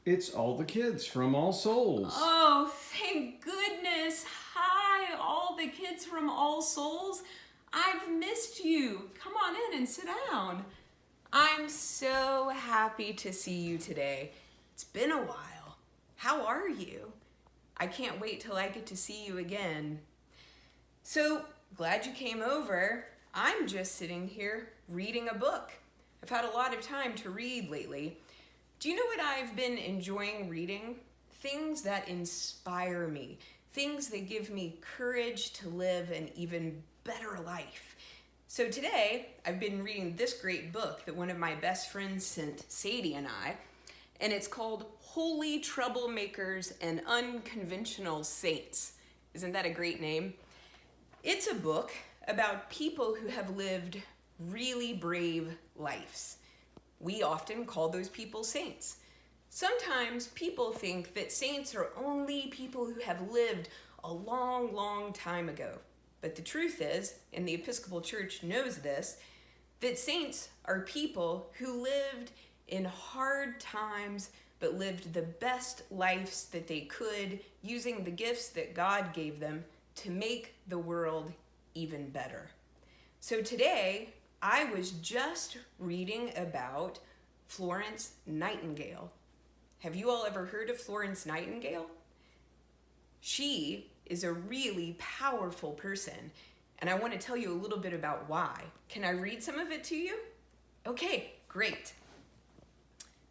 It's all the kids from All Souls. Oh, thank goodness. Hi, all the kids from All Souls. I've missed you. Come on in and sit down. I'm so happy to see you today. It's been a while. How are you? I can't wait till I get to see you again. So, glad you came over. I'm just sitting here reading a book. I've had a lot of time to read lately. Do you know what I've been enjoying reading? Things that inspire me, things that give me courage to live an even better life. So today, I've been reading this great book that one of my best friends sent Sadie and I, and it's called Holy Troublemakers and Unconventional Saints. Isn't that a great name? It's a book about people who have lived really brave lives. We often call those people saints. Sometimes people think that saints are only people who have lived a long, long time ago. But the truth is, and the Episcopal Church knows this, that saints are people who lived in hard times but lived the best lives that they could using the gifts that God gave them to make the world even better. So today, I was just reading about Florence Nightingale. Have you all ever heard of Florence Nightingale? She is a really powerful person, and I want to tell you a little bit about why. Can I read some of it to you? Okay, great.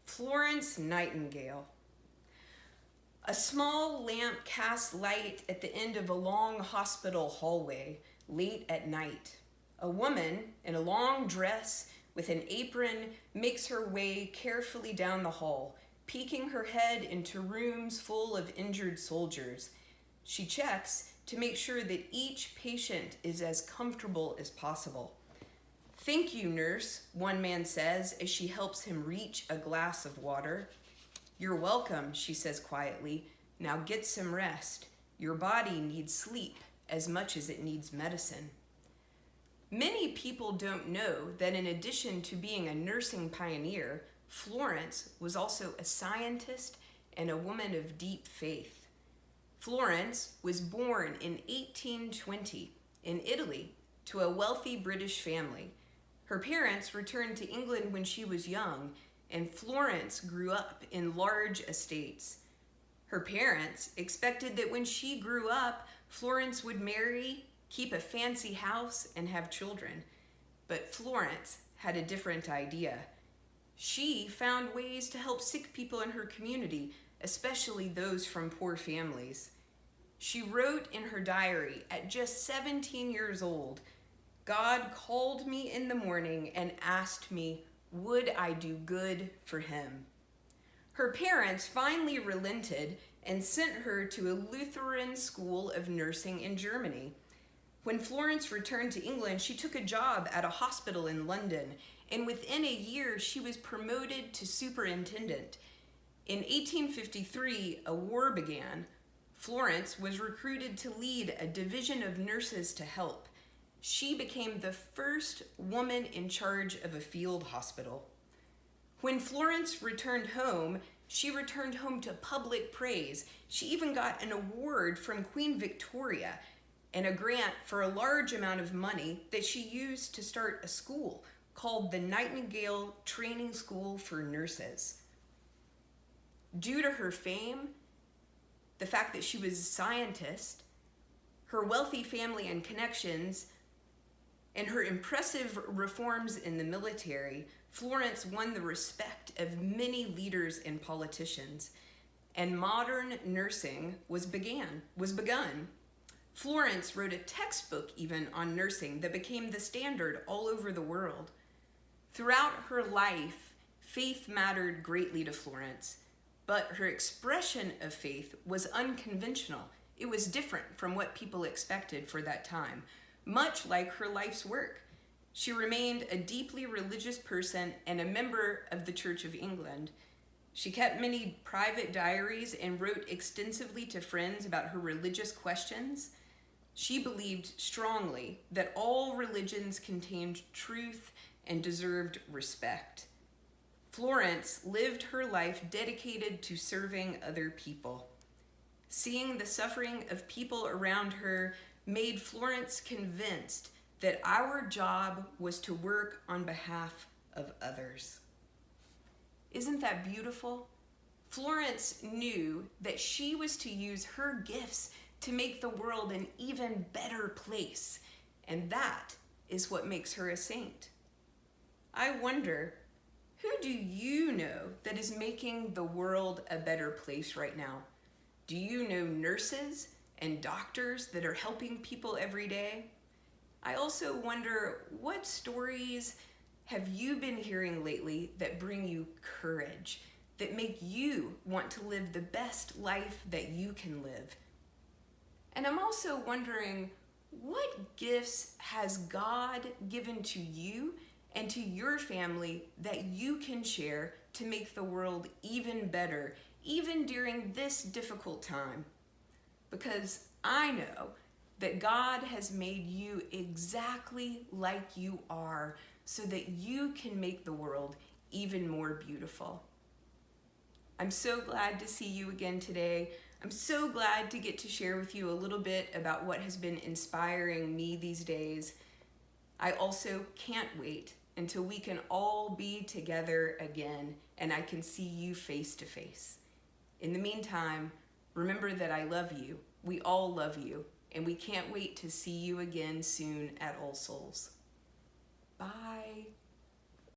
Florence Nightingale. A small lamp casts light at the end of a long hospital hallway late at night. A woman in a long dress with an apron makes her way carefully down the hall, peeking her head into rooms full of injured soldiers. She checks to make sure that each patient is as comfortable as possible. "Thank you, nurse," one man says as she helps him reach a glass of water. "You're welcome," she says quietly. "Now get some rest. Your body needs sleep as much as it needs medicine." Many people don't know that in addition to being a nursing pioneer, Florence was also a scientist and a woman of deep faith. Florence was born in 1820 in Italy to a wealthy British family. Her parents returned to England when she was young, and Florence grew up in large estates. Her parents expected that when she grew up, Florence would marry, keep a fancy house, and have children. But Florence had a different idea. She found ways to help sick people in her community, especially those from poor families. She wrote in her diary at just 17 years old, "God called me in the morning and asked me, would I do good for him?" Her parents finally relented and sent her to a Lutheran school of nursing in Germany. When Florence returned to England, she took a job at a hospital in London, and within a year, she was promoted to superintendent. In 1853, a war began. Florence was recruited to lead a division of nurses to help. She became the first woman in charge of a field hospital. When Florence returned home, she returned home to public praise. She even got an award from Queen Victoria and a grant for a large amount of money that she used to start a school called the Nightingale Training School for Nurses. Due to her fame, the fact that she was a scientist, her wealthy family and connections, and her impressive reforms in the military, Florence won the respect of many leaders and politicians, and modern nursing was begun. Florence wrote a textbook even on nursing that became the standard all over the world. Throughout her life, faith mattered greatly to Florence, but her expression of faith was unconventional. It was different from what people expected for that time, much like her life's work. She remained a deeply religious person and a member of the Church of England. She kept many private diaries and wrote extensively to friends about her religious questions. She believed strongly that all religions contained truth and deserved respect. Florence lived her life dedicated to serving other people. Seeing the suffering of people around her made Florence convinced that our job was to work on behalf of others. Isn't that beautiful? Florence knew that she was to use her gifts to make the world an even better place, and that is what makes her a saint. I wonder, who do you know that is making the world a better place right now? Do you know nurses and doctors that are helping people every day? I also wonder, what stories have you been hearing lately that bring you courage, that make you want to live the best life that you can live? And I'm also wondering, what gifts has God given to you and to your family that you can share to make the world even better, even during this difficult time? Because I know that God has made you exactly like you are so that you can make the world even more beautiful. I'm so glad to see you again today. I'm so glad to get to share with you a little bit about what has been inspiring me these days. I also can't wait until we can all be together again and I can see you face to face. In the meantime, remember that I love you. We all love you, and we can't wait to see you again soon at All Souls. Bye.